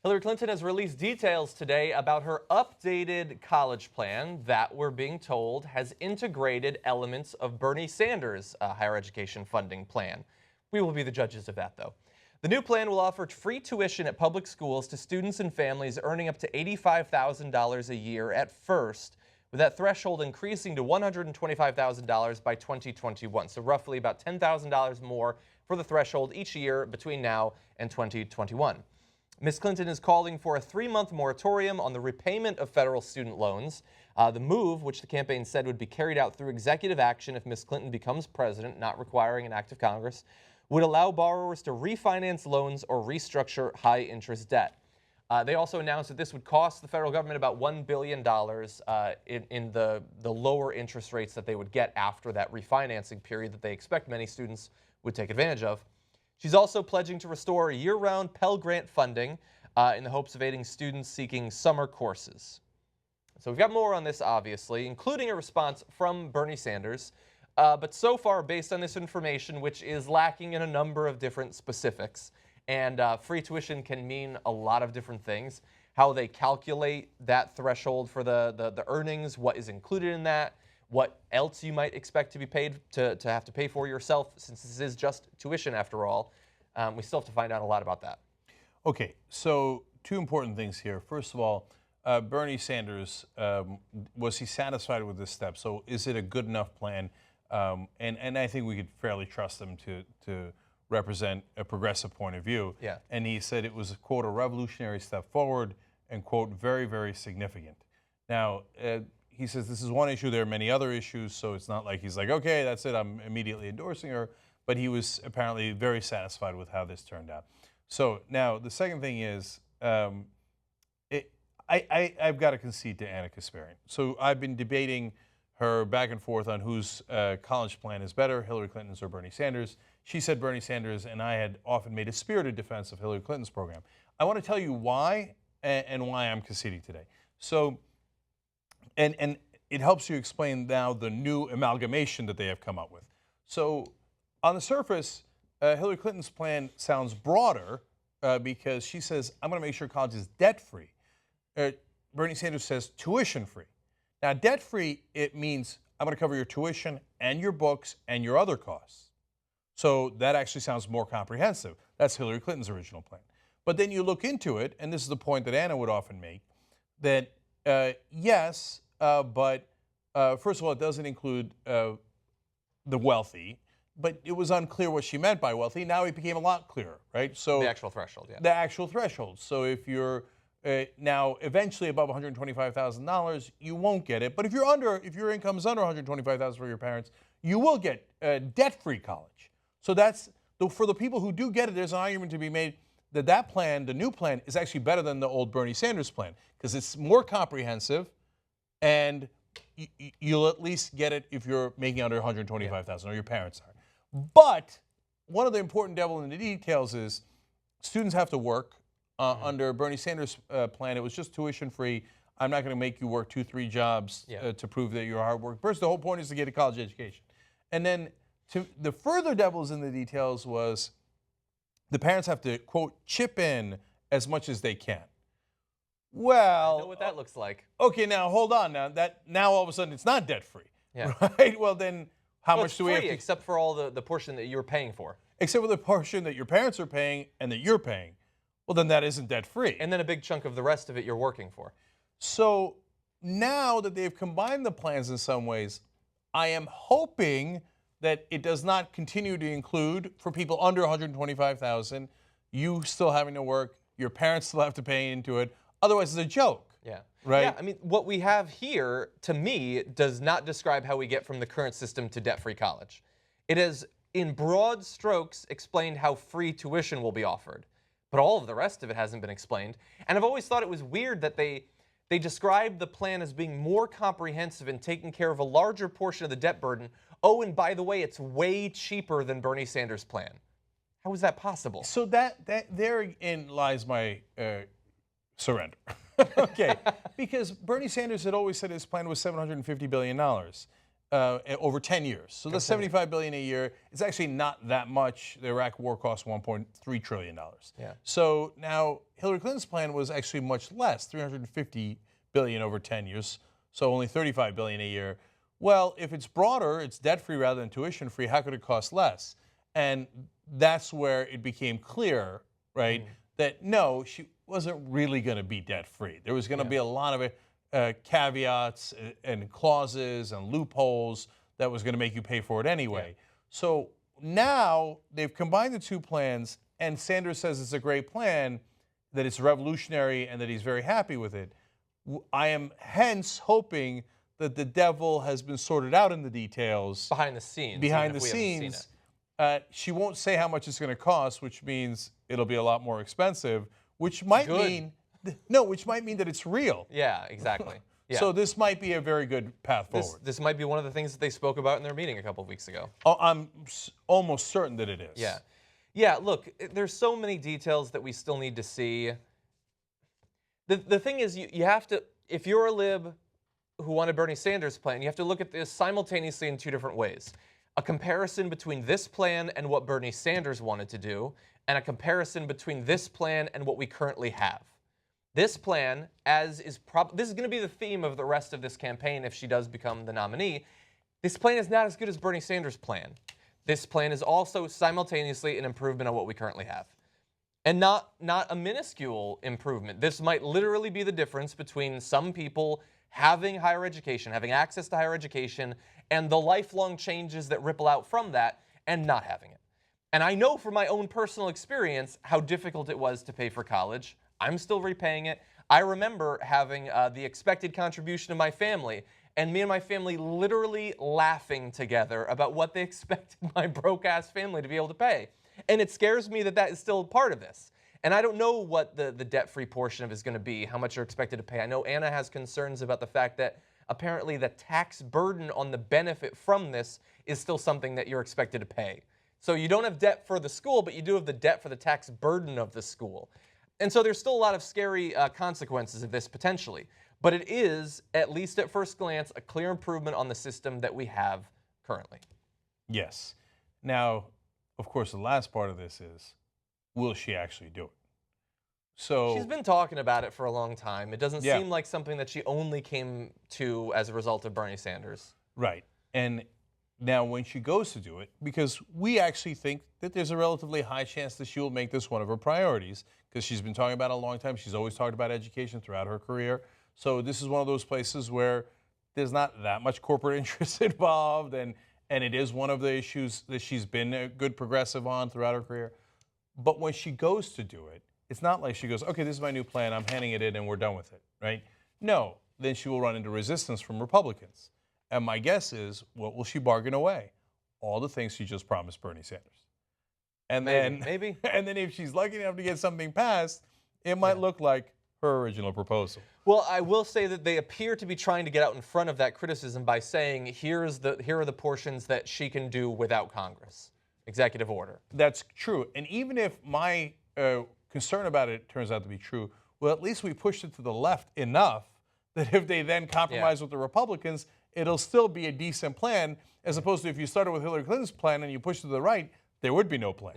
Hillary Clinton has released details today about her updated college plan that, we're being told, has integrated elements of Bernie Sanders' higher education funding plan. We will be the judges of that, though. The new plan will offer free tuition at public schools to students and families earning up to $85,000 a year at first, with that threshold increasing to $125,000 by 2021, so roughly about $10,000 more for the threshold each year between now and 2021. Ms. Clinton is calling for a 3-month moratorium on the repayment of federal student loans. The move, which the campaign said would be carried out through executive action if Ms. Clinton becomes president, not requiring an act of Congress, would allow borrowers to refinance loans or restructure high-interest debt. They also announced that this would cost the federal government about $1 billion in the lower interest rates that they would get after that refinancing period that they expect many students would take advantage of. She's also pledging to restore year-round Pell Grant funding in the hopes of aiding students seeking summer courses. So we've got more on this, obviously, including a response from Bernie Sanders. But so far, based on this information, which is lacking in a number of different specifics, and free tuition can mean a lot of different things, how they calculate that threshold for the earnings, what is included in that, what else you might expect to be paid to have to pay for yourself, since this is just tuition after all. We still have to find out a lot about that. Okay, so two important things here. First of all, Bernie Sanders, was he satisfied with this step? So is it a good enough plan? And I think we could fairly trust him to represent a progressive point of view. Yeah. And he said it was, quote, a revolutionary step forward and, quote, very, very significant. Now, he says this is one issue. There are many other issues, so it's not like he's like, okay, that's it, I'm immediately endorsing her. But he was apparently very satisfied with how this turned out. So now the second thing is, I've got to concede to Anna Kasparian. So I've been debating her back and forth on whose college plan is better, Hillary Clinton's or Bernie Sanders. She said Bernie Sanders, and I had often made a spirited defense of Hillary Clinton's program. I want to tell you why and why I'm conceding today. So, and it helps you explain now the new amalgamation that they have come up with. So on the surface, Hillary Clinton's plan sounds broader because she says, I'm going to make sure college is debt-free. Bernie Sanders says tuition-free. Now, debt-free, it means I'm going to cover your tuition and your books and your other costs. So that actually sounds more comprehensive. That's Hillary Clinton's original plan. But then you look into it, and this is the point that Anna would often make, that yes, but first of all, it doesn't include the wealthy, but it was unclear what she meant by wealthy. Now it became a lot clearer, right? So The actual threshold, yeah. the actual threshold. So if you're now eventually above $125,000, you won't get it. But if your income is under $125,000 for your parents, you will get debt-free college. So that's for the people who do get it. There's an argument to be made that that plan, the new plan, is actually better than the old Bernie Sanders plan because it's more comprehensive, and you'll at least get it if you're making under $125,000 or your parents are. But one of the important devil in the details is students have to work. Under Bernie Sanders' plan, it was just tuition-free. I'm not going to make you work 2-3 jobs to prove that you're a hard worker. First, the whole point is to get a college education. And then the further devils in the details was the parents have to, quote, chip in as much as they can. Well, I know what that looks like. Okay, now hold on. Now all of a sudden it's not debt-free. Yeah. Right? Well, then how much do we have to... except for all the portion that you're paying for. Except for the portion that your parents are paying and that you're paying. Well, then that isn't debt-free. And then a big chunk of the rest of it you're working for. So now that they've combined the plans in some ways, I am hoping that it does not continue to include, for people under $125,000, you still having to work, your parents still have to pay into it. Otherwise, it's a joke. Yeah. Right? Yeah, I mean, what we have here, to me, does not describe how we get from the current system to debt-free college. It has, in broad strokes, explained how free tuition will be offered. But all of the rest of it hasn't been explained. And I've always thought it was weird that they described the plan as being more comprehensive and taking care of a larger portion of the debt burden. Oh, and by the way, it's way cheaper than Bernie Sanders' plan. How is that possible? So therein lies my surrender. Okay, because Bernie Sanders had always said his plan was $750 billion. over 10 years. So the $75 billion a year is actually not that much. The Iraq war cost $1.3 trillion. Yeah. So now Hillary Clinton's plan was actually much less, $350 billion over 10 years, so only $35 billion a year. Well, if it's broader, it's debt-free rather than tuition-free, how could it cost less? And that's where it became clear, right, that no, she wasn't really going to be debt-free. There was going to be a lot of caveats and clauses and loopholes that was going to make you pay for it anyway. So now they've combined the two plans, and Sanders says it's a great plan, that it's revolutionary, and that he's very happy with it. I am hence hoping that the devil has been sorted out in the details. Behind the scenes. Behind the scenes. She won't say how much it's going to cost, which means it'll be a lot more expensive, which might mean that it's real. Yeah, exactly. Yeah. So this might be a very good path forward. This might be one of the things that they spoke about in their meeting a couple of weeks ago. Oh, I'm almost certain that it is. Yeah. Yeah, look, there's so many details that we still need to see. The thing is, you have to, if you're a lib who wanted Bernie Sanders' plan, you have to look at this simultaneously in two different ways. A comparison between this plan and what Bernie Sanders wanted to do, and a comparison between this plan and what we currently have. This plan, this is going to be the theme of the rest of this campaign if she does become the nominee, this plan is not as good as Bernie Sanders' plan. This plan is also simultaneously an improvement on what we currently have. And not a minuscule improvement. This might literally be the difference between some people having higher education, having access to higher education, and the lifelong changes that ripple out from that, and not having it. And I know from my own personal experience how difficult it was to pay for college. I'm still repaying it. I remember having the expected contribution of my family, and me and my family literally laughing together about what they expected my broke-ass family to be able to pay. And it scares me that that is still part of this. And I don't know what the debt-free portion of it is going to be, how much you're expected to pay. I know Anna has concerns about the fact that apparently the tax burden on the benefit from this is still something that you're expected to pay. So you don't have debt for the school, but you do have the debt for the tax burden of the school. And so there's still a lot of scary consequences of this potentially. But it is, at least at first glance, a clear improvement on the system that we have currently. Yes. Now, of course, the last part of this is, will she actually do it? So she's been talking about it for a long time. It doesn't seem like something that she only came to as a result of Bernie Sanders. Right. And now when she goes to do it, because we actually think that there's a relatively high chance that she will make this one of her priorities, because she's been talking about it a long time. She's always talked about education throughout her career. So this is one of those places where there's not that much corporate interest involved, and it is one of the issues that she's been a good progressive on throughout her career. But when she goes to do it, it's not like she goes, okay, this is my new plan, I'm handing it in and we're done with it, right? No, then she will run into resistance from Republicans. And my guess is, what will she bargain away? All the things she just promised Bernie Sanders. And Maybe. And then if she's lucky enough to get something passed, it might look like her original proposal. Well, I will say that they appear to be trying to get out in front of that criticism by saying, here are the portions that she can do without Congress. Executive order. That's true. And even if my concern about it turns out to be true, well, at least we pushed it to the left enough that if they then compromise with the Republicans, it'll still be a decent plan, as opposed to if you started with Hillary Clinton's plan and you pushed to the right, there would be no plan. Yeah.